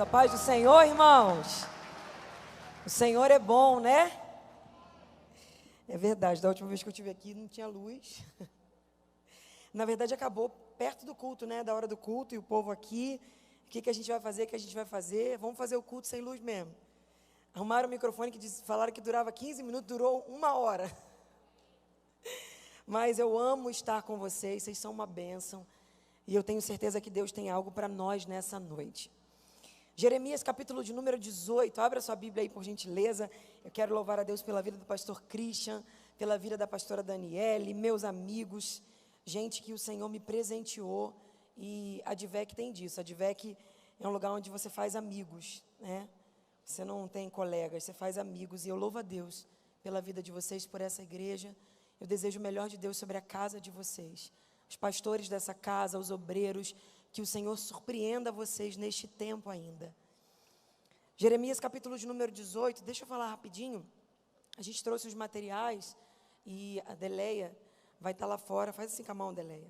A paz do Senhor, irmãos. O Senhor é bom, né? É verdade, da última vez que eu estive aqui não tinha luz. Na verdade acabou perto do culto, né? Da hora do culto e o povo aqui. O que a gente vai fazer? Vamos fazer o culto sem luz mesmo. Arrumaram o microfone falaram que durava 15 minutos, durou 1 hora. Mas eu amo estar com vocês são uma bênção. E eu tenho certeza que Deus tem algo para nós nessa noite. Jeremias, capítulo de número 18, abra sua Bíblia aí por gentileza. Eu quero louvar a Deus pela vida do pastor Christian, pela vida da pastora Daniele, meus amigos, gente que o Senhor me presenteou. E a Advec tem disso, a Advec é um lugar onde você faz amigos, né? Você não tem colegas, você faz amigos. E eu louvo a Deus pela vida de vocês, por essa igreja. Eu desejo o melhor de Deus sobre a casa de vocês. Os pastores dessa casa, os obreiros, que o Senhor surpreenda vocês neste tempo ainda. Jeremias capítulo de número 18, deixa eu falar rapidinho. A gente trouxe os materiais e a Deleia vai estar lá fora. Faz assim com a mão, Deleia.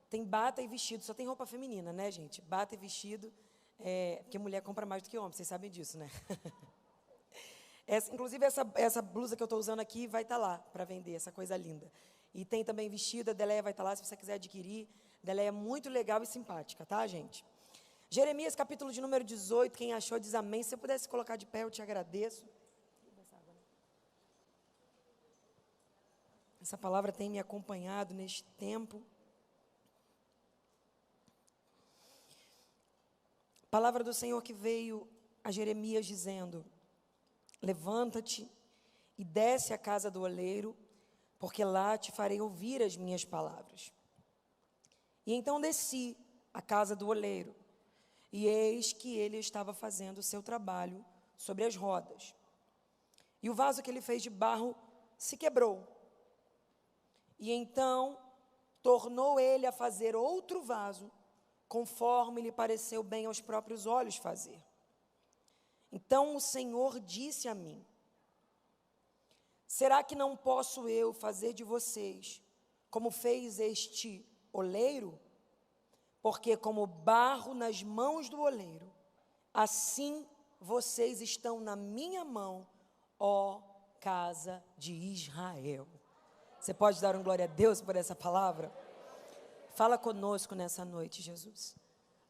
Tem bata e vestido, só tem roupa feminina, né, gente? Bata e vestido, porque mulher compra mais do que homem, vocês sabem disso, né? Inclusive essa blusa que eu estou usando aqui vai estar lá para vender, essa coisa linda. E tem também vestido, a Deleia vai estar lá se você quiser adquirir. Deleia é muito legal e simpática, tá, gente? Jeremias, capítulo de número 18, quem achou diz amém. Se você pudesse colocar de pé, eu te agradeço. Essa palavra tem me acompanhado neste tempo. Palavra do Senhor que veio a Jeremias dizendo: levanta-te e desce à casa do oleiro, porque lá te farei ouvir as minhas palavras. E então desci à casa do oleiro, e eis que ele estava fazendo o seu trabalho sobre as rodas. E o vaso que ele fez de barro se quebrou. E então tornou ele a fazer outro vaso, conforme lhe pareceu bem aos próprios olhos fazer. Então o Senhor disse a mim: será que não posso eu fazer de vocês como fez este oleiro? Porque como barro nas mãos do oleiro, assim vocês estão na minha mão, ó casa de Israel. Você pode dar um glória a Deus por essa palavra? Fala conosco nessa noite, Jesus.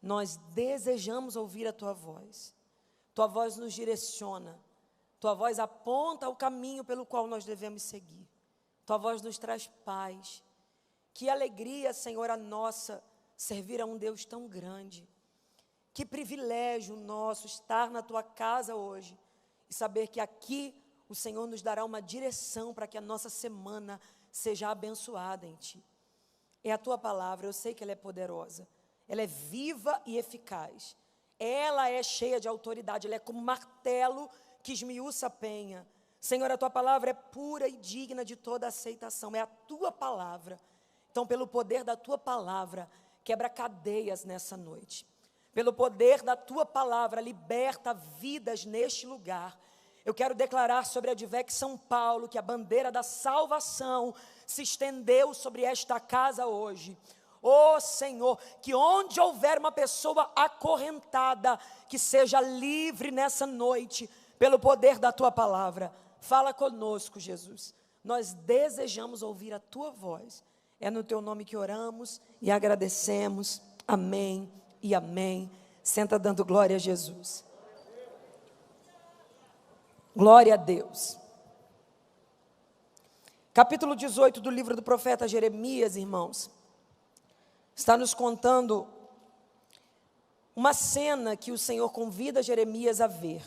Nós desejamos ouvir a Tua voz. Tua voz nos direciona. Tua voz aponta o caminho pelo qual nós devemos seguir. Tua voz nos traz paz. Que alegria, Senhor, a nossa servir a um Deus tão grande. Que privilégio nosso estar na Tua casa hoje e saber que aqui o Senhor nos dará uma direção para que a nossa semana seja abençoada em Ti. É a Tua palavra, eu sei que ela é poderosa, ela é viva e eficaz. Ela é cheia de autoridade, ela é como martelo que esmiuça a penha. Senhor, a Tua palavra é pura e digna de toda aceitação, é a Tua palavra. Então, pelo poder da Tua palavra, quebra cadeias nessa noite. Pelo poder da Tua palavra, liberta vidas neste lugar. Eu quero declarar sobre a Advec São Paulo que a bandeira da salvação se estendeu sobre esta casa hoje. Ó Senhor, que onde houver uma pessoa acorrentada, que seja livre nessa noite, pelo poder da Tua palavra. Fala conosco, Jesus. Nós desejamos ouvir a Tua voz. É no Teu nome que oramos e agradecemos. Amém e amém. Senta dando glória a Jesus. Glória a Deus. Capítulo 18 do livro do profeta Jeremias, irmãos, está nos contando uma cena que o Senhor convida Jeremias a ver.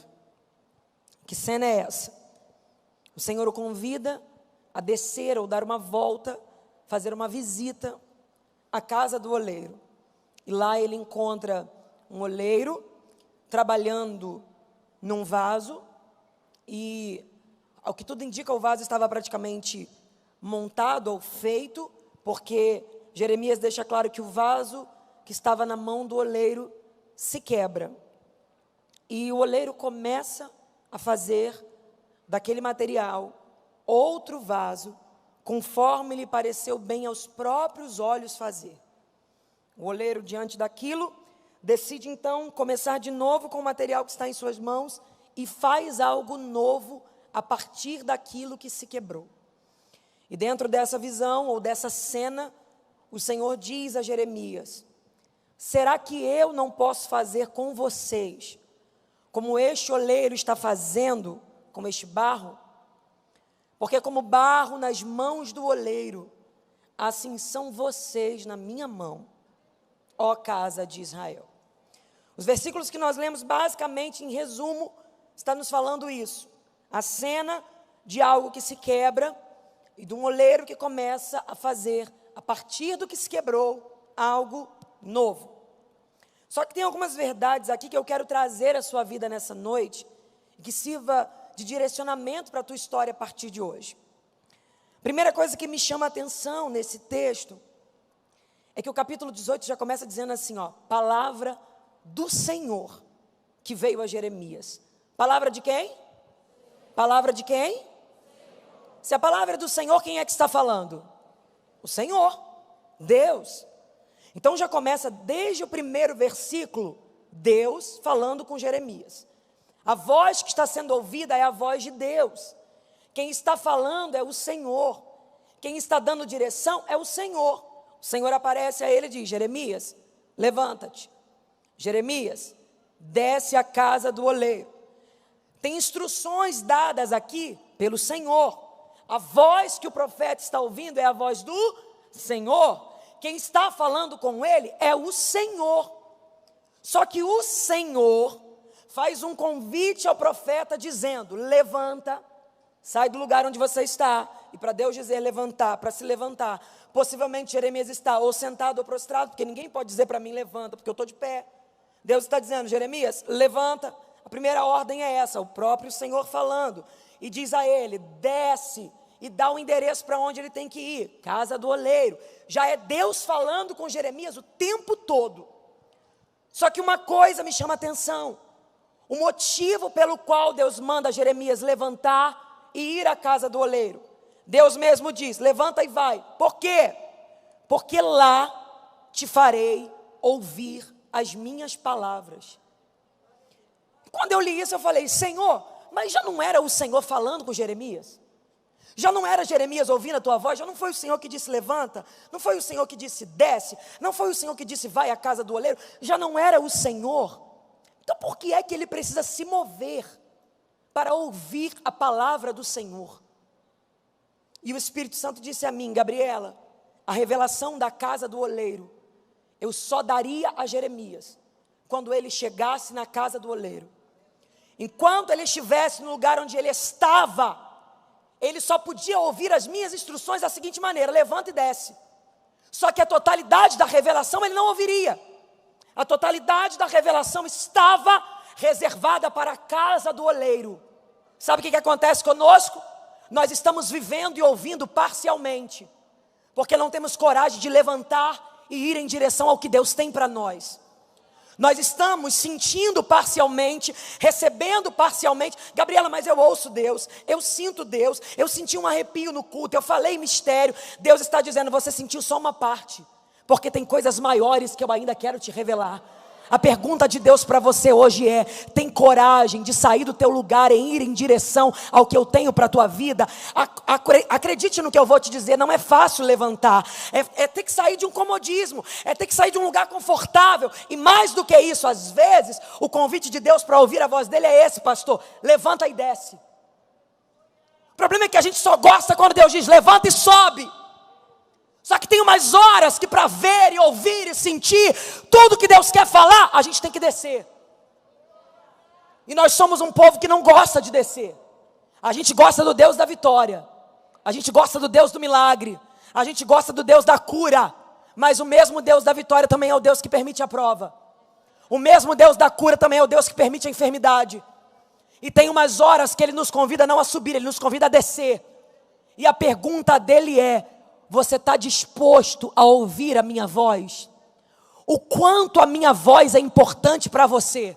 Que cena é essa? O Senhor o convida a descer ou dar uma volta, fazer uma visita à casa do oleiro. E lá ele encontra um oleiro trabalhando num vaso. E, ao que tudo indica, o vaso estava praticamente montado ou feito, porque Jeremias deixa claro que o vaso que estava na mão do oleiro se quebra. E o oleiro começa a fazer daquele material outro vaso, conforme lhe pareceu bem aos próprios olhos fazer. O oleiro, diante daquilo, decide então começar de novo com o material que está em suas mãos e faz algo novo a partir daquilo que se quebrou. E dentro dessa visão ou dessa cena, o Senhor diz a Jeremias: será que eu não posso fazer com vocês como este oleiro está fazendo com este barro? Porque como barro nas mãos do oleiro, assim são vocês na minha mão, ó casa de Israel. Os versículos que nós lemos, basicamente, em resumo, está nos falando isso. A cena de algo que se quebra e de um oleiro que começa a fazer, a partir do que se quebrou, algo novo. Só que tem algumas verdades aqui que eu quero trazer à sua vida nessa noite, e que sirva de direcionamento para a tua história a partir de hoje. Primeira coisa que me chama a atenção nesse texto é que o capítulo 18 já começa dizendo assim, palavra do Senhor que veio a Jeremias. Palavra de quem? Palavra de quem? Se a palavra é do Senhor, quem é que está falando? O Senhor, Deus. Então já começa desde o primeiro versículo, Deus falando com Jeremias. A voz que está sendo ouvida é a voz de Deus. Quem está falando é o Senhor. Quem está dando direção é o Senhor. O Senhor aparece a ele e diz: Jeremias, levanta-te. Jeremias, desce à casa do oleiro. Tem instruções dadas aqui pelo Senhor. A voz que o profeta está ouvindo é a voz do Senhor. Quem está falando com ele é o Senhor. Só que o Senhor faz um convite ao profeta dizendo: levanta, sai do lugar onde você está. E para Deus dizer levantar, para se levantar, possivelmente Jeremias está ou sentado ou prostrado, porque ninguém pode dizer para mim levanta, porque eu estou de pé. Deus está dizendo: Jeremias, levanta. A primeira ordem é essa, o próprio Senhor falando. E diz a ele: desce e dá o endereço para onde ele tem que ir, casa do oleiro. Já é Deus falando com Jeremias o tempo todo. Só que uma coisa me chama a atenção. O motivo pelo qual Deus manda Jeremias levantar e ir à casa do oleiro. Deus mesmo diz: levanta e vai. Por quê? Porque lá te farei ouvir as minhas palavras. Quando eu li isso, eu falei: Senhor, mas já não era o Senhor falando com Jeremias? Já não era Jeremias ouvindo a tua voz? Já não foi o Senhor que disse levanta? Não foi o Senhor que disse desce? Não foi o Senhor que disse vai à casa do oleiro? Já não era o Senhor? Então por que é que ele precisa se mover para ouvir a palavra do Senhor? E o Espírito Santo disse a mim: Gabriela, a revelação da casa do oleiro eu só daria a Jeremias quando ele chegasse na casa do oleiro. Enquanto ele estivesse no lugar onde ele estava, ele só podia ouvir as minhas instruções da seguinte maneira: levanta e desce. Só que a totalidade da revelação ele não ouviria. A totalidade da revelação estava reservada para a casa do oleiro. Sabe o que acontece conosco? Nós estamos vivendo e ouvindo parcialmente, porque não temos coragem de levantar e ir em direção ao que Deus tem para nós. Nós estamos sentindo parcialmente, recebendo parcialmente. Gabriela, mas eu ouço Deus, eu sinto Deus, eu senti um arrepio no culto, eu falei mistério. Deus está dizendo: você sentiu só uma parte, porque tem coisas maiores que eu ainda quero te revelar. A pergunta de Deus para você hoje é: tem coragem de sair do teu lugar e ir em direção ao que eu tenho para a tua vida? Acredite no que eu vou te dizer, não é fácil levantar, é ter que sair de um comodismo, é ter que sair de um lugar confortável. E mais do que isso, às vezes, o convite de Deus para ouvir a voz dele é esse, pastor: levanta e desce. O problema é que a gente só gosta quando Deus diz levanta e sobe. Só que tem umas horas que para ver e ouvir e sentir tudo que Deus quer falar, a gente tem que descer. E nós somos um povo que não gosta de descer. A gente gosta do Deus da vitória. A gente gosta do Deus do milagre. A gente gosta do Deus da cura. Mas o mesmo Deus da vitória também é o Deus que permite a prova. O mesmo Deus da cura também é o Deus que permite a enfermidade. E tem umas horas que Ele nos convida não a subir, Ele nos convida a descer. E a pergunta dele é: você está disposto a ouvir a minha voz? O quanto a minha voz é importante para você?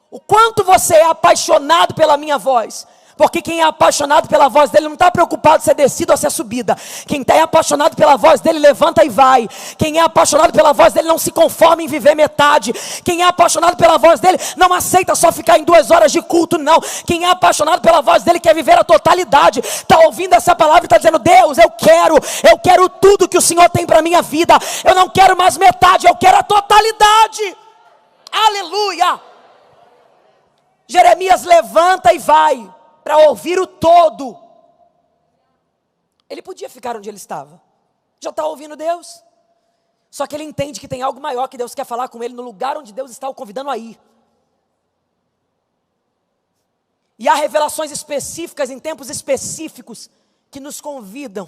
O quanto você é apaixonado pela minha voz? Porque quem é apaixonado pela voz dele não está preocupado se é descida ou se é subida. Quem é apaixonado pela voz dele levanta e vai. Quem é apaixonado pela voz dele não se conforma em viver metade. Quem é apaixonado pela voz dele não aceita só ficar em 2 horas de culto, não. Quem é apaixonado pela voz dele quer viver a totalidade. Está ouvindo essa palavra e está dizendo: Deus, eu quero tudo que o Senhor tem para a minha vida. Eu não quero mais metade, eu quero a totalidade. Aleluia! Jeremias levanta e vai para ouvir o todo. Ele podia ficar onde ele estava, já está ouvindo Deus. Só que ele entende que tem algo maior que Deus quer falar com ele no lugar onde Deus está o convidando a ir. E há revelações específicas em tempos específicos que nos convidam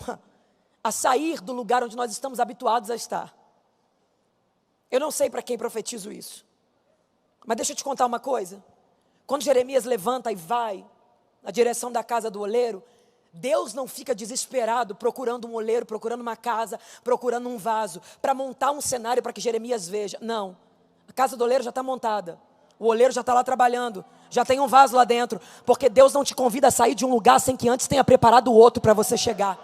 a sair do lugar onde nós estamos habituados a estar. Eu não sei para quem profetizo isso, mas deixa eu te contar uma coisa. Quando Jeremias levanta e vai na direção da casa do oleiro, Deus não fica desesperado procurando um oleiro, procurando uma casa, procurando um vaso, para montar um cenário para que Jeremias veja. Não, a casa do oleiro já está montada, o oleiro já está lá trabalhando, já tem um vaso lá dentro, porque Deus não te convida a sair de um lugar sem que antes tenha preparado o outro para você chegar.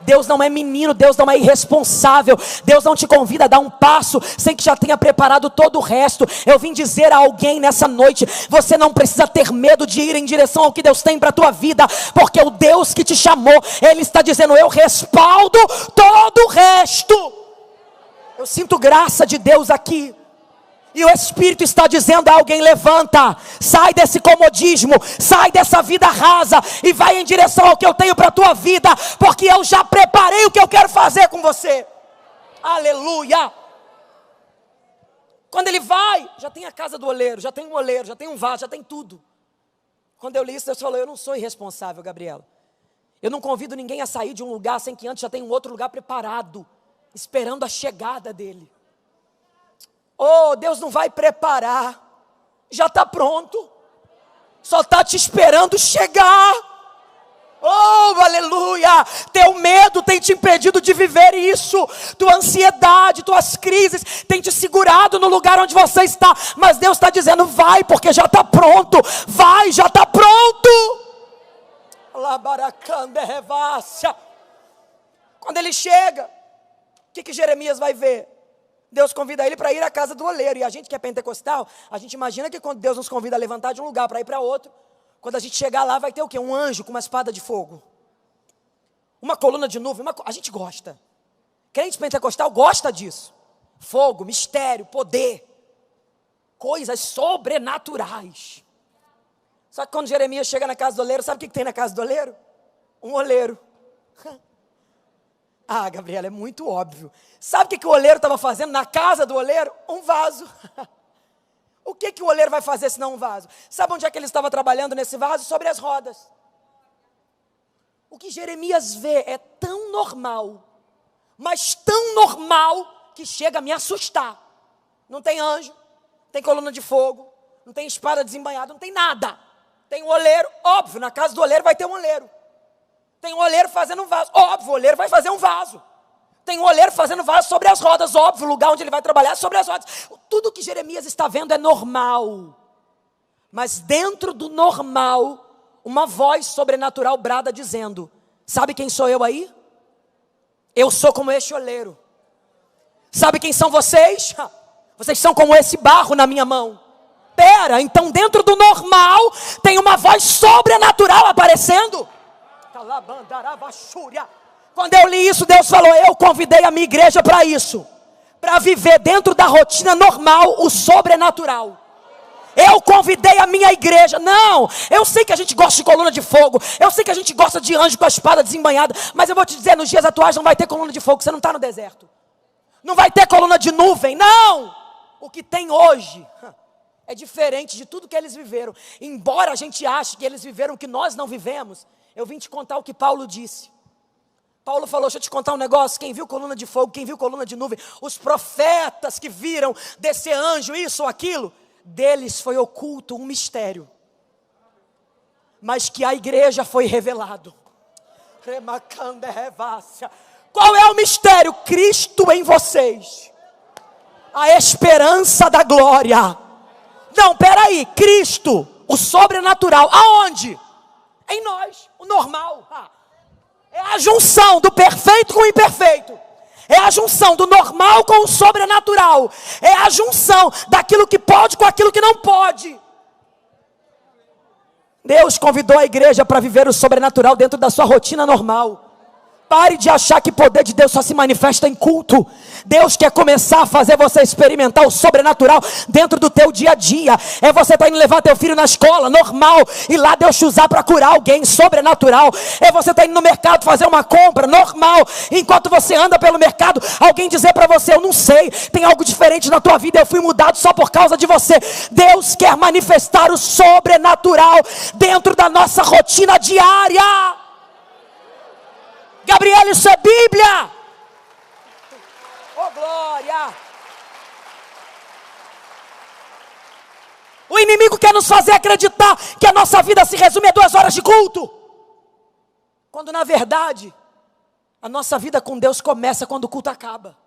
Deus não é menino, Deus não é irresponsável. Deus não te convida a dar um passo sem que já tenha preparado todo o resto. Eu vim dizer a alguém nessa noite: você não precisa ter medo de ir em direção ao que Deus tem para a tua vida, porque o Deus que te chamou, Ele está dizendo: eu respaldo todo o resto. Eu sinto graça de Deus aqui. E o Espírito está dizendo a alguém: levanta, sai desse comodismo, sai dessa vida rasa e vai em direção ao que eu tenho para a tua vida, porque eu já preparei o que eu quero fazer com você. Aleluia! Quando ele vai, já tem a casa do oleiro, já tem um oleiro, já tem um vaso, já tem tudo. Quando eu li isso, Deus falou: eu não sou irresponsável, Gabriela. Eu não convido ninguém a sair de um lugar sem que antes já tenha um outro lugar preparado, esperando a chegada dele. Oh, Deus não vai preparar, já está pronto, só está te esperando chegar. Oh, aleluia! Teu medo tem te impedido de viver isso, tua ansiedade, tuas crises tem te segurado no lugar onde você está, mas Deus está dizendo: vai, porque já está pronto, vai, já está pronto. Quando ele chega, o que Jeremias vai ver? Deus convida ele para ir à casa do oleiro. E a gente que é pentecostal, a gente imagina que quando Deus nos convida a levantar de um lugar para ir para outro, quando a gente chegar lá vai ter o quê? Um anjo com uma espada de fogo, uma coluna de nuvem, a gente gosta. Crente pentecostal gosta disso. Fogo, mistério, poder, coisas sobrenaturais. Só que quando Jeremias chega na casa do oleiro, sabe o que tem na casa do oleiro? Um oleiro. Ah, Gabriela, é muito óbvio. Sabe o que o oleiro estava fazendo na casa do oleiro? Um vaso. O que o oleiro vai fazer se não um vaso? Sabe onde é que ele estava trabalhando nesse vaso? Sobre as rodas. O que Jeremias vê é tão normal, mas tão normal, que chega a me assustar. Não tem anjo, não tem coluna de fogo, não tem espada desembainhada, não tem nada. Tem um oleiro, óbvio, na casa do oleiro vai ter um oleiro. Tem um oleiro fazendo um vaso, óbvio, o oleiro vai fazer um vaso. Tem um oleiro fazendo vaso sobre as rodas, óbvio, o lugar onde ele vai trabalhar é sobre as rodas. Tudo que Jeremias está vendo é normal. Mas dentro do normal, uma voz sobrenatural brada dizendo: sabe quem sou eu aí? Eu sou como este oleiro. Sabe quem são vocês? Vocês são como esse barro na minha mão. Pera, então dentro do normal tem uma voz sobrenatural aparecendo. Quando eu li isso, Deus falou: eu convidei a minha igreja para isso, para viver dentro da rotina normal o sobrenatural. Eu convidei a minha igreja. Não, eu sei que a gente gosta de coluna de fogo, eu sei que a gente gosta de anjo com a espada desembainhada, mas eu vou te dizer, nos dias atuais não vai ter coluna de fogo, você não está no deserto. Não vai ter coluna de nuvem, não. O que tem hoje é diferente de tudo que eles viveram. Embora a gente ache que eles viveram o que nós não vivemos, eu vim te contar o que Paulo disse. Paulo falou: deixa eu te contar um negócio. Quem viu coluna de fogo, quem viu coluna de nuvem, os profetas que viram descer anjo, isso ou aquilo, deles foi oculto um mistério, mas que a igreja foi revelado. Qual é o mistério? Cristo em vocês, a esperança da glória. Não, peraí, Cristo, o sobrenatural, aonde? em nós, o normal. É a junção do perfeito com o imperfeito. É a junção do normal com o sobrenatural. É a junção daquilo que pode com aquilo que não pode. Deus convidou a igreja para viver o sobrenatural dentro da sua rotina normal. Pare de achar que o poder de Deus só se manifesta em culto. Deus quer começar a fazer você experimentar o sobrenatural dentro do teu dia a dia. É você estar indo levar teu filho na escola, normal, e lá Deus te usar para curar alguém, sobrenatural. É você estar indo no mercado fazer uma compra, normal. Enquanto você anda pelo mercado, alguém dizer para você: eu não sei, tem algo diferente na tua vida, eu fui mudado só por causa de você. Deus quer manifestar o sobrenatural dentro da nossa rotina diária. Gabriel, isso é Bíblia. Oh, glória. O inimigo quer nos fazer acreditar que a nossa vida se resume a 2 horas de culto, quando na verdade a nossa vida com Deus começa quando o culto acaba.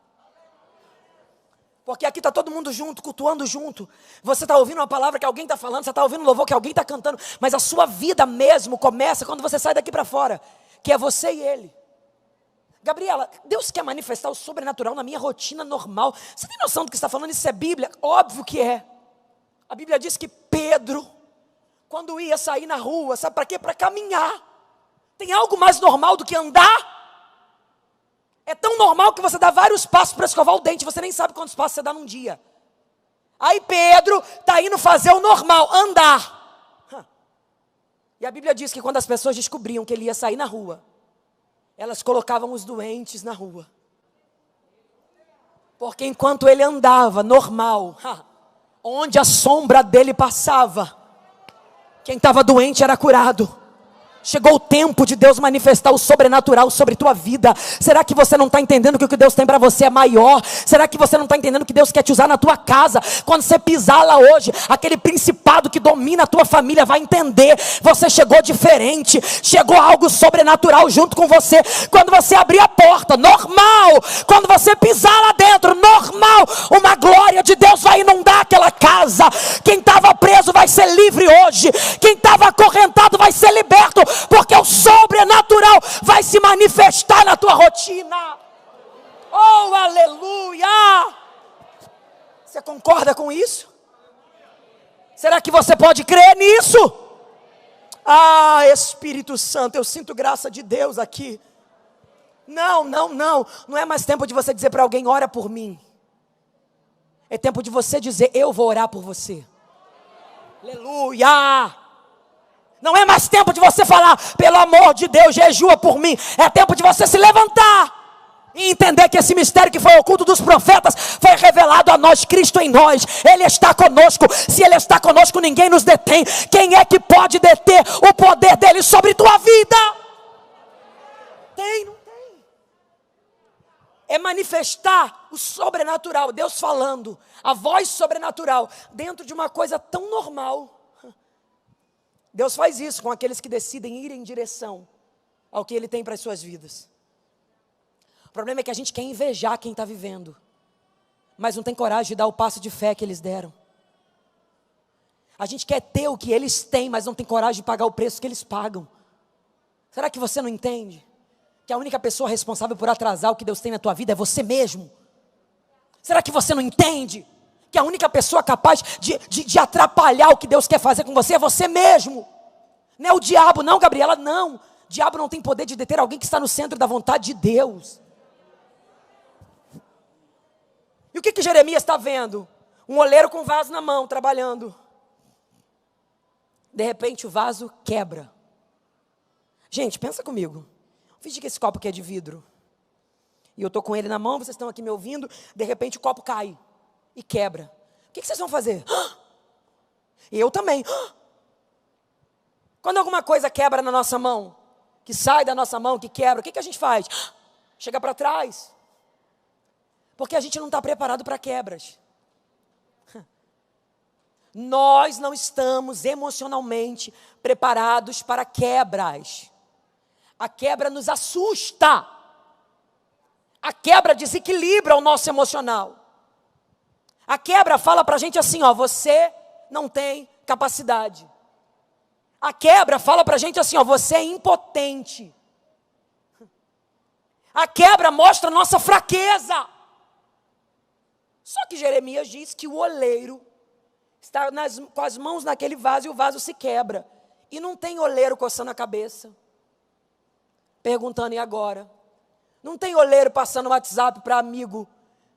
Porque aqui está todo mundo junto, cultuando junto. Você está ouvindo uma palavra que alguém está falando, você está ouvindo um louvor que alguém está cantando, mas a sua vida mesmo começa quando você sai daqui para fora, que é você e Ele. Gabriela, Deus quer manifestar o sobrenatural na minha rotina normal. Você tem noção do que está falando? Isso é Bíblia? Óbvio que é. A Bíblia diz que Pedro, quando ia sair na rua, sabe para quê? Para caminhar. Tem algo mais normal do que andar? É tão normal que você dá vários passos para escovar o dente, você nem sabe quantos passos você dá num dia. Aí Pedro está indo fazer o normal, andar. E a Bíblia diz que quando as pessoas descobriam que ele ia sair na rua, elas colocavam os doentes na rua. Porque enquanto ele andava normal, onde a sombra dele passava, quem estava doente era curado. Chegou o tempo de Deus manifestar o sobrenatural sobre tua vida. Será que você não está entendendo que o que Deus tem para você é maior? Será que você não está entendendo que Deus quer te usar na tua casa? Quando você pisar lá hoje, aquele principado que domina a tua família vai entender. Você chegou diferente, chegou algo sobrenatural junto com você. Quando você abrir a porta, normal. Quando você pisar lá dentro, normal. Uma glória de Deus vai inundar aquela casa. Quem estava preso vai ser livre hoje. Quem estava acorrentado vai ser liberto. Porque o sobrenatural vai se manifestar na tua rotina. Oh, aleluia! Você concorda com isso? Será que você pode crer nisso? Ah, Espírito Santo, eu sinto graça de Deus aqui. Não é mais tempo de você dizer para alguém: ora por mim. É tempo de você dizer: eu vou orar por você. Aleluia! Não é mais tempo de você falar: pelo amor de Deus, jejua por mim. É tempo de você se levantar e entender que esse mistério que foi oculto dos profetas foi revelado a nós, Cristo em nós. Ele está conosco. Se Ele está conosco, ninguém nos detém. Quem é que pode deter o poder dEle sobre tua vida? Não tem. É manifestar o sobrenatural, Deus falando, a voz sobrenatural, dentro de uma coisa tão normal. Deus faz isso com aqueles que decidem ir em direção ao que Ele tem para as suas vidas. O problema é que a gente quer invejar quem está vivendo, mas não tem coragem de dar o passo de fé que eles deram. A gente quer ter o que eles têm, mas não tem coragem de pagar o preço que eles pagam. Será que você não entende que a única pessoa responsável por atrasar o que Deus tem na tua vida é você mesmo? Será que você não entende que a única pessoa capaz de atrapalhar o que Deus quer fazer com você é você mesmo? Não é o diabo, não, Gabriela, não. O diabo não tem poder de deter alguém que está no centro da vontade de Deus. E o que Jeremias está vendo? Um oleiro com vaso na mão, trabalhando. De repente o vaso quebra. Gente, pensa comigo. Finge que esse copo aqui é de vidro. E eu estou com ele na mão, vocês estão aqui me ouvindo. De repente o copo cai e quebra. O que vocês vão fazer? E eu também. Quando alguma coisa quebra na nossa mão, que sai da nossa mão, que quebra, o que a gente faz? Chega para trás. Porque a gente não está preparado para quebras. Nós não estamos emocionalmente preparados para quebras. A quebra nos assusta. A quebra desequilibra o nosso emocional. A quebra fala para a gente assim, ó: você não tem capacidade. A quebra fala para a gente assim, ó, você é impotente. A quebra mostra a nossa fraqueza. Só que Jeremias diz que o oleiro está com as mãos naquele vaso e o vaso se quebra. E não tem oleiro coçando a cabeça, perguntando, e agora? Não tem oleiro passando o WhatsApp para amigo,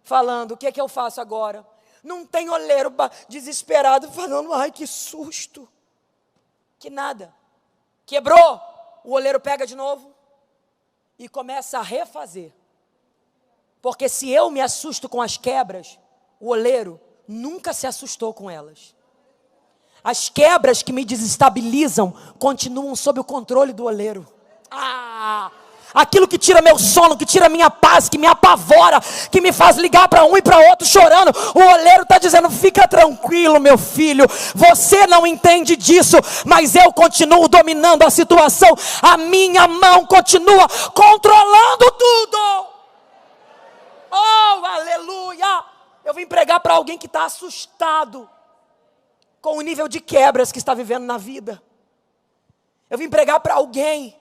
falando, o que é que eu faço agora? Não tem oleiro desesperado, falando, ai que susto. Que nada. Quebrou, o oleiro pega de novo e começa a refazer. Porque se eu me assusto com as quebras, o oleiro nunca se assustou com elas. As quebras que me desestabilizam continuam sob o controle do oleiro. Aquilo que tira meu sono, que tira minha paz, que me apavora, que me faz ligar para um e para outro chorando, o oleiro está dizendo, fica tranquilo meu filho, você não entende disso, mas eu continuo dominando a situação, a minha mão continua controlando tudo. Oh, aleluia! Eu vim pregar para alguém que está assustado com o nível de quebras que está vivendo na vida. Eu vim pregar para alguém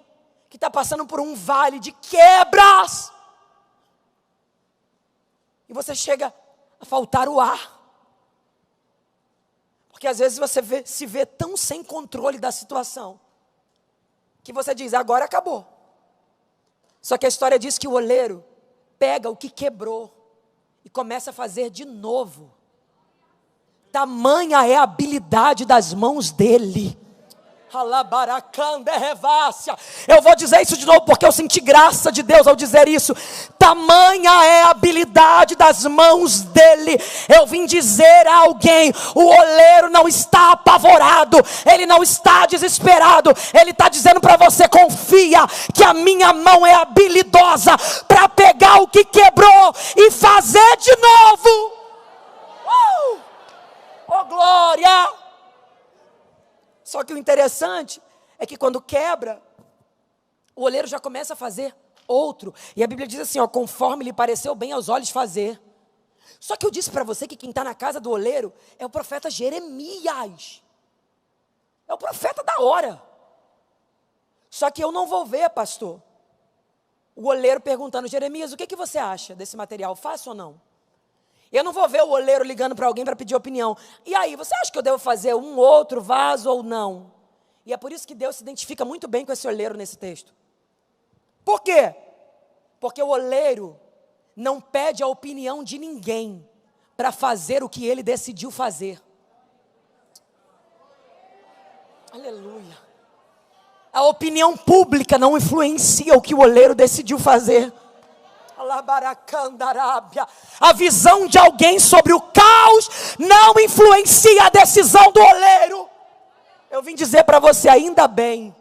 que está passando por um vale de quebras. E você chega a faltar o ar. Porque às vezes você se vê tão sem controle da situação, que você diz, agora acabou. Só que a história diz que o oleiro pega o que quebrou e começa a fazer de novo. Tamanha é a habilidade das mãos dele. Eu vou dizer isso de novo porque eu senti graça de Deus ao dizer isso. Tamanha é a habilidade das mãos dele. Eu vim dizer a alguém, o oleiro não está apavorado, ele não está desesperado, ele está dizendo para você, confia que a minha mão é habilidosa para pegar o que quebrou e fazer de novo. Oh glória! Só que o interessante é que quando quebra, o oleiro já começa a fazer outro. E a Bíblia diz assim, ó, conforme lhe pareceu bem aos olhos fazer. Só que eu disse para você que quem está na casa do oleiro é o profeta Jeremias. É o profeta da hora. Só que eu não vou ver, pastor, o oleiro perguntando, Jeremias, o que você acha desse material? Faço ou não? Eu não vou ver o oleiro ligando para alguém para pedir opinião. E aí, você acha que eu devo fazer um outro vaso ou não? E é por isso que Deus se identifica muito bem com esse oleiro nesse texto. Por quê? Porque o oleiro não pede a opinião de ninguém para fazer o que ele decidiu fazer. Aleluia. A opinião pública não influencia o que o oleiro decidiu fazer. A visão de alguém sobre o caos não influencia a decisão do oleiro. Eu vim dizer para você, ainda bem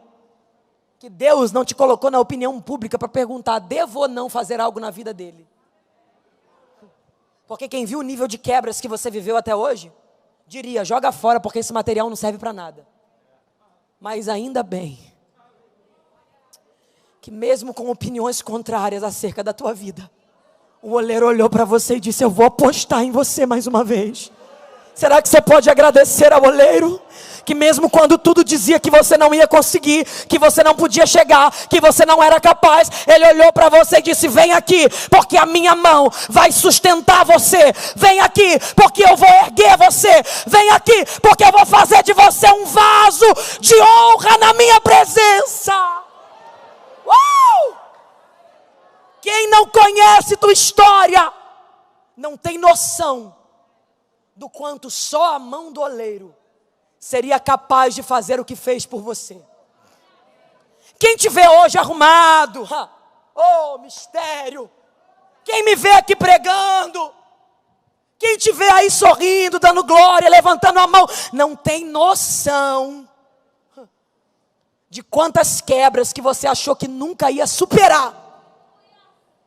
que Deus não te colocou na opinião pública para perguntar, devo ou não fazer algo na vida dele. Porque quem viu o nível de quebras que você viveu até hoje, diria, joga fora porque esse material não serve para nada. Mas ainda bem que mesmo com opiniões contrárias acerca da tua vida, o oleiro olhou para você e disse, eu vou apostar em você mais uma vez. Será que você pode agradecer ao oleiro? Que mesmo quando tudo dizia que você não ia conseguir, que você não podia chegar, que você não era capaz, ele olhou para você e disse, vem aqui, porque a minha mão vai sustentar você. Vem aqui, porque eu vou erguer você. Vem aqui, porque eu vou fazer de você um vaso de honra na minha presença. Quem não conhece tua história não tem noção do quanto só a mão do oleiro seria capaz de fazer o que fez por você. Quem te vê hoje arrumado, oh mistério, quem me vê aqui pregando, quem te vê aí sorrindo, dando glória, levantando a mão, não tem noção de quantas quebras que você achou que nunca ia superar,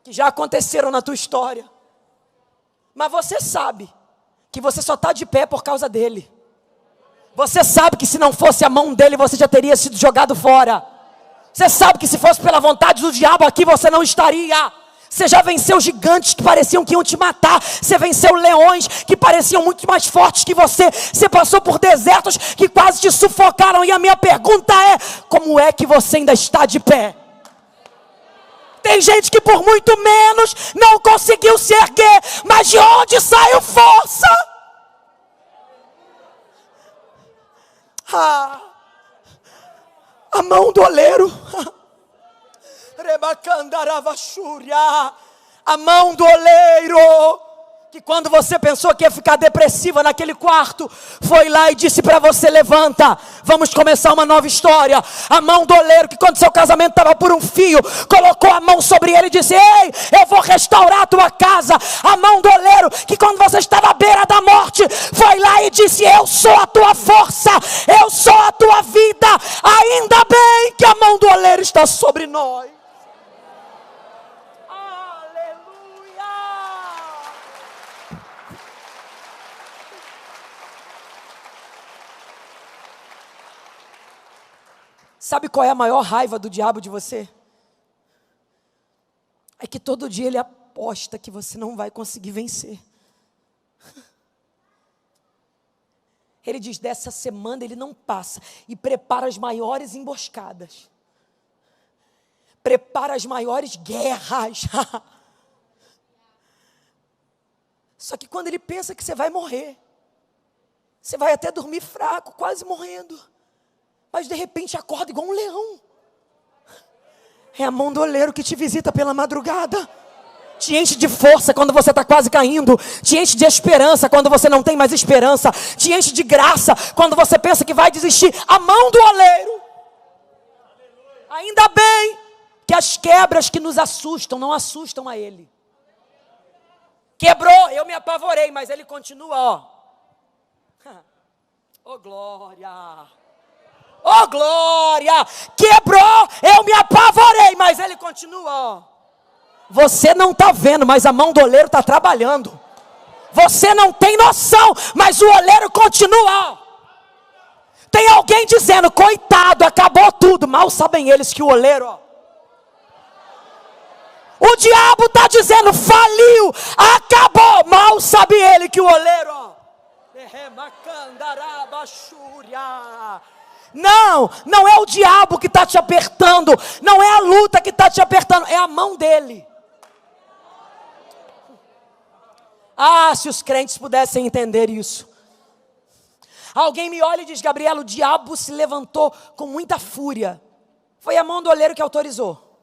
que já aconteceram na tua história. Mas você sabe que você só está de pé por causa dele. Você sabe que se não fosse a mão dele, você já teria sido jogado fora. Você sabe que se fosse pela vontade do diabo aqui, você não estaria. Você já venceu gigantes que pareciam que iam te matar. Você venceu leões que pareciam muito mais fortes que você. Você passou por desertos que quase te sufocaram. E a minha pergunta é: como é que você ainda está de pé? Tem gente que por muito menos não conseguiu se erguer. Mas de onde saiu força? A mão do oleiro. A mão do oleiro, que quando você pensou que ia ficar depressiva naquele quarto, foi lá e disse para você: levanta, vamos começar uma nova história. A mão do oleiro, que quando seu casamento estava por um fio, colocou a mão sobre ele e disse: ei, eu vou restaurar a tua casa. A mão do oleiro, que quando você estava à beira da morte, foi lá e disse: eu sou a tua força, eu sou a tua vida. Ainda bem que a mão do oleiro está sobre nós. Sabe qual é a maior raiva do diabo de você? É que todo dia ele aposta que você não vai conseguir vencer. Ele diz: dessa semana ele não passa, e prepara as maiores emboscadas. Prepara as maiores guerras. Só que quando ele pensa que você vai morrer, você vai até dormir fraco, quase morrendo, mas de repente acorda igual um leão. É a mão do oleiro que te visita pela madrugada. Te enche de força quando você está quase caindo. Te enche de esperança quando você não tem mais esperança. Te enche de graça quando você pensa que vai desistir. A mão do oleiro. Ainda bem que as quebras que nos assustam não assustam a ele. Quebrou, eu me apavorei, mas ele continua, ó. Oh glória! Oh glória! Quebrou, eu me apavorei, mas ele continua, ó. Você não está vendo, mas a mão do oleiro está trabalhando. Você não tem noção, mas o oleiro continua, ó. Tem alguém dizendo: coitado, acabou tudo. Mal sabem eles que o oleiro, ó. O diabo está dizendo: faliu, acabou. Mal sabe ele que o oleiro, ó. Não é o diabo que está te apertando, não é a luta que está te apertando, é a mão dele. Ah, se os crentes pudessem entender isso. Alguém me olha e diz: Gabriela, o diabo se levantou com muita fúria. Foi a mão do oleiro que autorizou.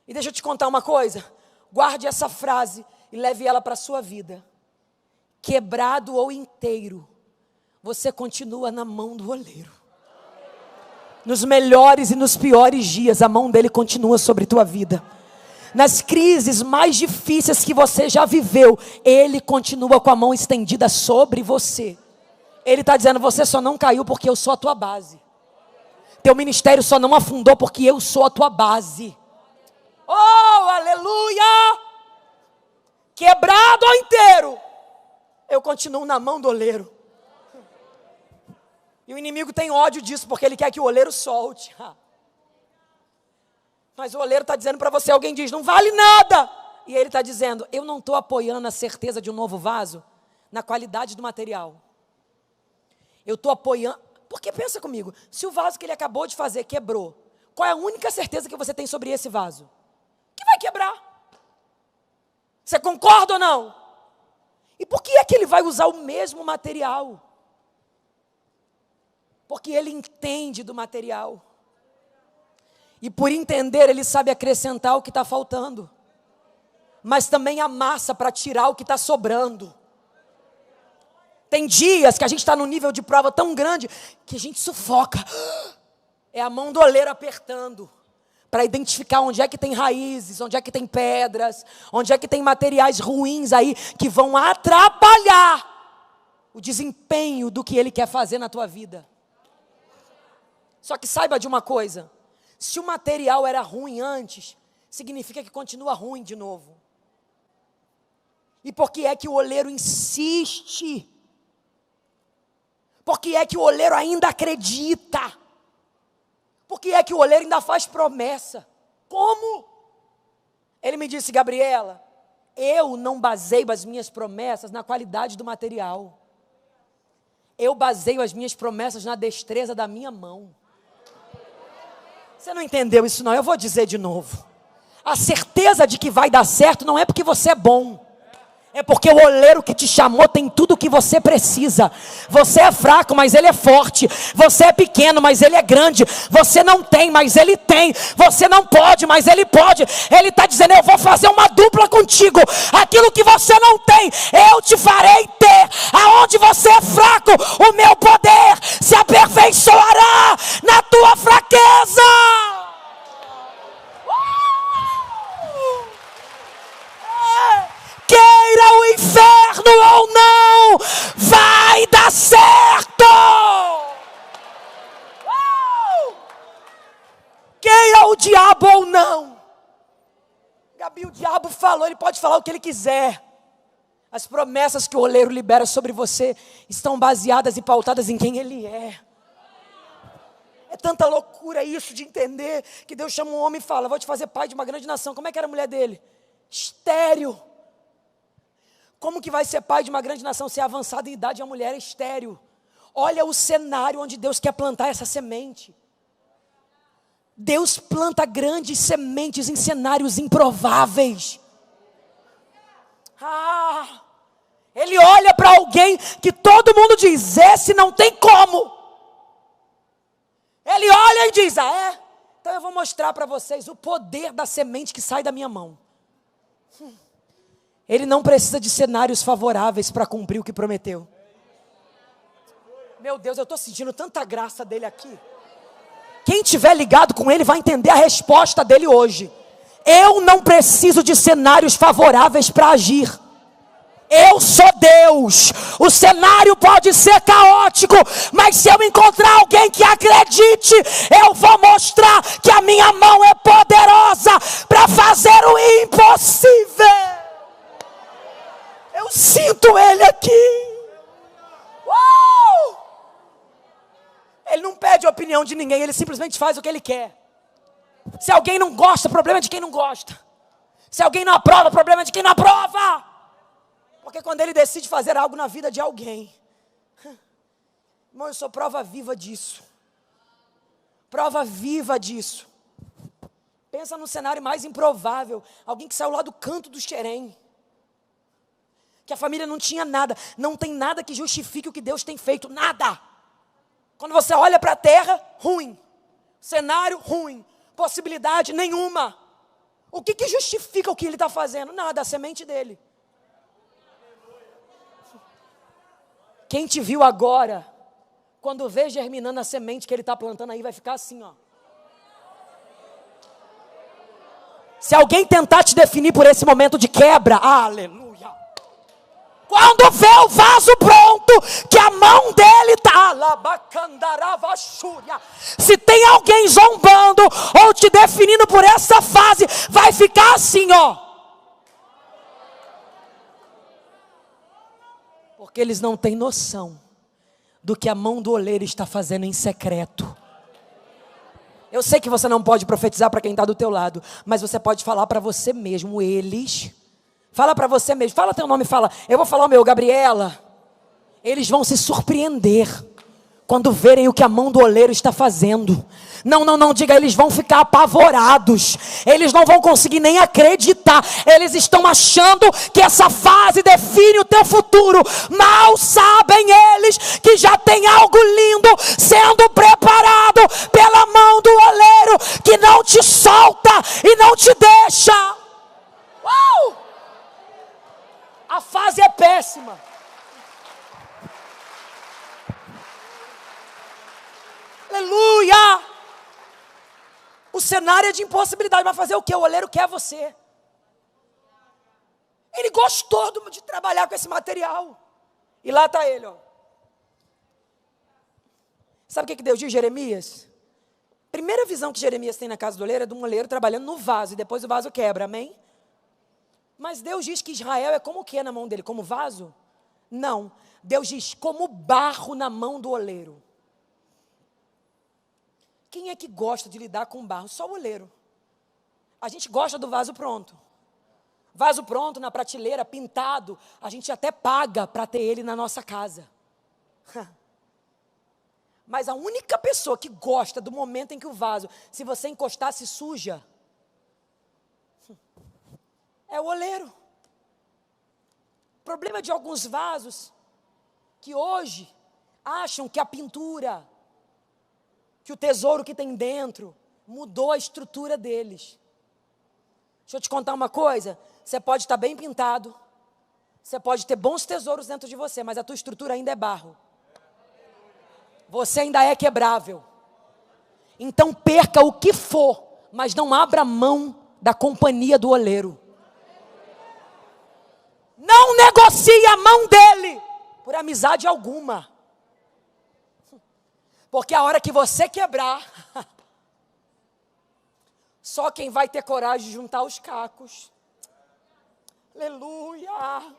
E deixa eu te contar uma coisa. Guarde essa frase e leve ela para a sua vida. Quebrado ou inteiro, você continua na mão do oleiro. Nos melhores e nos piores dias, a mão dele continua sobre tua vida. Nas crises mais difíceis que você já viveu, ele continua com a mão estendida sobre você. Ele está dizendo: você só não caiu porque eu sou a tua base. Teu ministério só não afundou porque eu sou a tua base. Oh, aleluia! Quebrado ou inteiro, eu continuo na mão do oleiro. E o inimigo tem ódio disso, porque ele quer que o oleiro solte. Mas o oleiro está dizendo para você, alguém diz: não vale nada. E ele está dizendo: eu não estou apoiando a certeza de um novo vaso na qualidade do material. Eu estou apoiando, porque pensa comigo, se o vaso que ele acabou de fazer quebrou, qual é a única certeza que você tem sobre esse vaso? Que vai quebrar. Você concorda ou não? E por que é que ele vai usar o mesmo material? Porque ele entende do material. E por entender, ele sabe acrescentar o que está faltando. Mas também amassa para tirar o que está sobrando. Tem dias que a gente está num nível de prova tão grande que a gente sufoca. É a mão do oleiro apertando. Para identificar onde é que tem raízes, onde é que tem pedras, onde é que tem materiais ruins aí que vão atrapalhar o desempenho do que ele quer fazer na tua vida. Só que saiba de uma coisa: se o material era ruim antes, significa que continua ruim de novo. E por que é que o oleiro insiste? Por que é que o oleiro ainda acredita? Por que é que o oleiro ainda faz promessa? Como? Ele me disse: Gabriela, eu não baseio as minhas promessas na qualidade do material. Eu baseio as minhas promessas na destreza da minha mão. Você não entendeu isso não? Eu vou dizer de novo. A certeza de que vai dar certo não é porque você é bom. É porque o oleiro que te chamou tem tudo o que você precisa. Você é fraco, mas ele é forte. Você é pequeno, mas ele é grande. Você não tem, mas ele tem. Você não pode, mas ele pode. Ele está dizendo: eu vou fazer uma dupla contigo. Aquilo que você não tem, eu te farei ter. Aonde você é fraco, o meu poder se aperfeiçoará na tua fraqueza. Queira o inferno ou não, vai dar certo. Queira o diabo ou não. Gabi, o diabo falou, ele pode falar o que ele quiser. As promessas que o oleiro libera sobre você estão baseadas e pautadas em quem ele é. É tanta loucura isso de entender que Deus chama um homem e fala: vou te fazer pai de uma grande nação. Como é que era a mulher dele? Estéril. Como que vai ser pai de uma grande nação se é avançada em idade e a mulher é estéril? Olha o cenário onde Deus quer plantar essa semente. Deus planta grandes sementes em cenários improváveis. Ele olha para alguém que todo mundo diz: esse não tem como. Ele olha e diz: então eu vou mostrar para vocês o poder da semente que sai da minha mão. Ele não precisa de cenários favoráveis para cumprir o que prometeu. Meu Deus, eu estou sentindo tanta graça dele aqui. Quem tiver ligado com ele vai entender a resposta dele hoje. Eu não preciso de cenários favoráveis para agir. Eu sou Deus. O cenário pode ser caótico, mas se eu encontrar alguém que acredite, eu vou mostrar que a minha mão é poderosa para fazer o impossível. Eu sinto ele aqui. Ele não pede a opinião de ninguém, ele simplesmente faz o que ele quer. Se alguém não gosta, o problema é de quem não gosta. Se alguém não aprova, o problema é de quem não aprova. Porque quando ele decide fazer algo na vida de alguém, irmão, eu sou prova viva disso. Prova viva disso. Pensa no cenário mais improvável. Alguém que saiu lá do canto do Xerém. Que a família não tinha nada. Não tem nada que justifique o que Deus tem feito. Nada. Quando você olha para a terra, ruim. Cenário, ruim. Possibilidade nenhuma. O que justifica o que ele está fazendo? Nada, a semente dele. Quem te viu agora, quando vê germinando a semente que ele está plantando aí, vai ficar assim, ó. Se alguém tentar te definir por esse momento de quebra, aleluia. Quando vê o vaso pronto, que a mão dele está, se tem alguém zombando ou te definindo por essa fase, vai ficar assim, ó. Porque eles não têm noção do que a mão do oleiro está fazendo em secreto. Eu sei que você não pode profetizar para quem está do teu lado, mas você pode falar para você mesmo, eles. Fala para você mesmo, fala teu nome, fala. Eu vou falar o meu, Gabriela. Eles vão se surpreender quando verem o que a mão do oleiro está fazendo. Não, diga, eles vão ficar apavorados. Eles não vão conseguir nem acreditar. Eles estão achando que essa fase define o teu futuro. Mal sabem eles que já tem algo lindo sendo preparado pela mão do oleiro, que não te solta e não te deixa. A fase é péssima. Aleluia! O cenário é de impossibilidade, mas fazer o que? O oleiro quer você. Ele gostou de trabalhar com esse material. E lá está ele, ó. Sabe o que Deus diz, Jeremias? Primeira visão que Jeremias tem na casa do oleiro é de um oleiro trabalhando no vaso, e depois o vaso quebra, amém? Mas Deus diz que Israel é como o que na mão dele? Como vaso? Não. Deus diz como barro na mão do oleiro. Quem é que gosta de lidar com barro? Só o oleiro. A gente gosta do vaso pronto. Vaso pronto, na prateleira, pintado, a gente até paga para ter ele na nossa casa. Mas a única pessoa que gosta do momento em que o vaso, se você encostar, se suja, é o oleiro. O problema de alguns vasos, que hoje acham que a pintura, que o tesouro que tem dentro, mudou a estrutura deles. Deixa eu te contar uma coisa, você pode estar bem pintado, você pode ter bons tesouros dentro de você, mas a tua estrutura ainda é barro. Você ainda é quebrável. Então perca o que for, mas não abra mão da companhia do oleiro. Não negocie a mão dele por amizade alguma. Porque a hora que você quebrar, só quem vai ter coragem de juntar os cacos. Aleluia!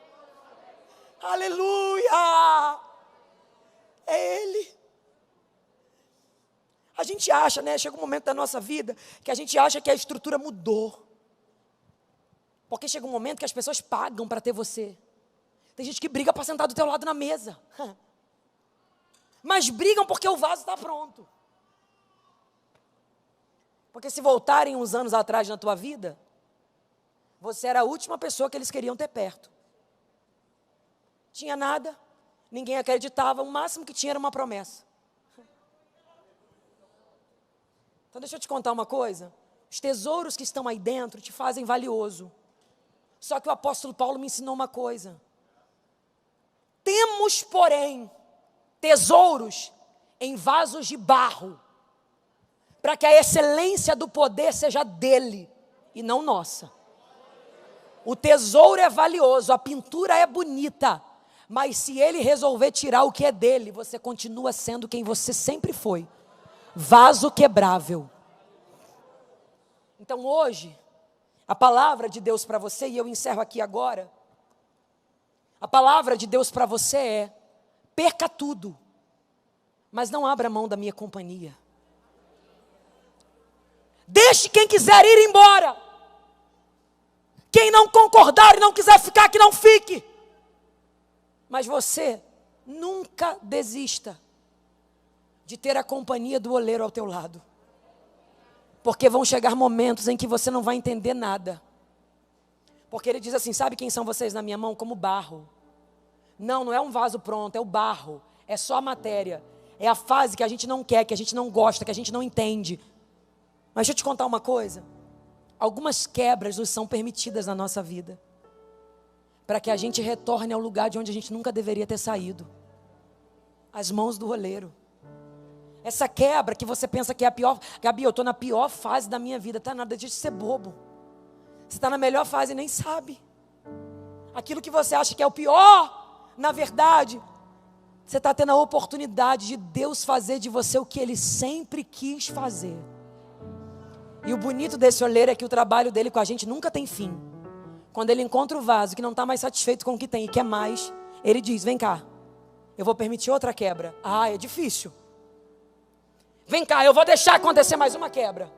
Aleluia! É Ele. A gente acha, né? Chega um momento da nossa vida que a gente acha que a estrutura mudou. Porque chega um momento que as pessoas pagam para ter você. Tem gente que briga para sentar do teu lado na mesa. Mas brigam porque o vaso está pronto. Porque se voltarem uns anos atrás na tua vida, você era a última pessoa que eles queriam ter perto. Tinha nada, ninguém acreditava, o máximo que tinha era uma promessa. Então deixa eu te contar uma coisa. Os tesouros que estão aí dentro te fazem valioso. Só que o apóstolo Paulo me ensinou uma coisa. Temos, porém, tesouros em vasos de barro, para que a excelência do poder seja dele e não nossa. O tesouro é valioso, a pintura é bonita, mas se ele resolver tirar o que é dele, você continua sendo quem você sempre foi, vaso quebrável. Então hoje, a palavra de Deus para você, e eu encerro aqui agora, a palavra de Deus para você é: perca tudo, mas não abra mão da minha companhia. Deixe quem quiser ir embora. Quem não concordar e não quiser ficar, que não fique. Mas você nunca desista de ter a companhia do oleiro ao teu lado. Porque vão chegar momentos em que você não vai entender nada. Porque ele diz assim: sabe quem são vocês na minha mão? Como barro. Não, não é um vaso pronto, é o barro. É só a matéria. É a fase que a gente não quer, que a gente não gosta, que a gente não entende. Mas deixa eu te contar uma coisa. Algumas quebras nos são permitidas na nossa vida, para que a gente retorne ao lugar de onde a gente nunca deveria ter saído. As mãos do oleiro. Essa quebra que você pensa que é a pior. Gabi, eu estou na pior fase da minha vida. Tá nada de ser bobo. Você está na melhor fase e nem sabe. Aquilo que você acha que é o pior, na verdade, você está tendo a oportunidade de Deus fazer de você o que Ele sempre quis fazer. E o bonito desse oleiro é que o trabalho dele com a gente nunca tem fim. Quando ele encontra o vaso que não está mais satisfeito com o que tem e quer mais, ele diz: vem cá, eu vou permitir outra quebra. Ah, é difícil. Vem cá, eu vou deixar acontecer mais uma quebra.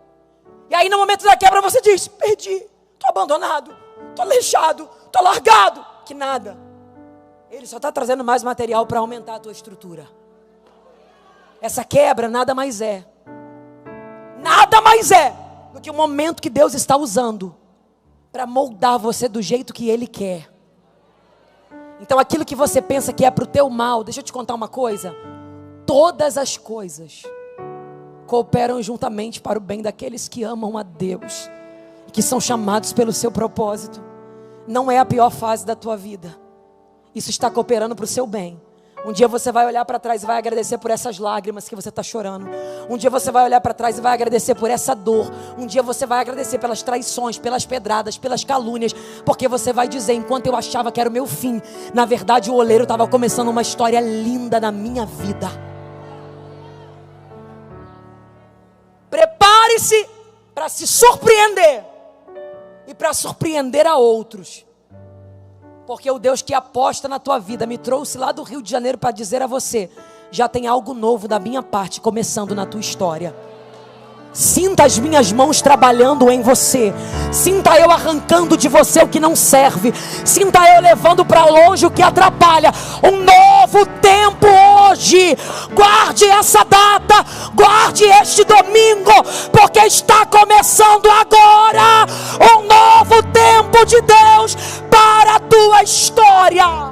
E aí no momento da quebra você diz: perdi, estou abandonado, estou lixado, estou largado. Que nada. Ele só está trazendo mais material para aumentar a tua estrutura. Essa quebra nada mais é do que o momento que Deus está usando para moldar você do jeito que Ele quer. Então aquilo que você pensa que é para o teu mal, deixa eu te contar uma coisa: todas as coisas cooperam juntamente para o bem daqueles que amam a Deus, que são chamados pelo seu propósito. Não é a pior fase da tua vida. Isso está cooperando para o seu bem. Um dia você vai olhar para trás e vai agradecer por essas lágrimas que você está chorando. Um dia você vai olhar para trás e vai agradecer por essa dor. Um dia você vai agradecer pelas traições, pelas pedradas, pelas calúnias. Porque você vai dizer: enquanto eu achava que era o meu fim, na verdade o oleiro estava começando uma história linda na minha vida. Prepare-se para se surpreender e para surpreender a outros. Porque o Deus que aposta na tua vida me trouxe lá do Rio de Janeiro para dizer a você: já tem algo novo da minha parte começando na tua história. Sinta as minhas mãos trabalhando em você. Sinta eu arrancando de você o que não serve. Sinta eu levando para longe o que atrapalha. Um novo tempo hoje. Guarde essa data. Guarde este domingo, porque está começando agora um novo tempo de Deus para a tua história.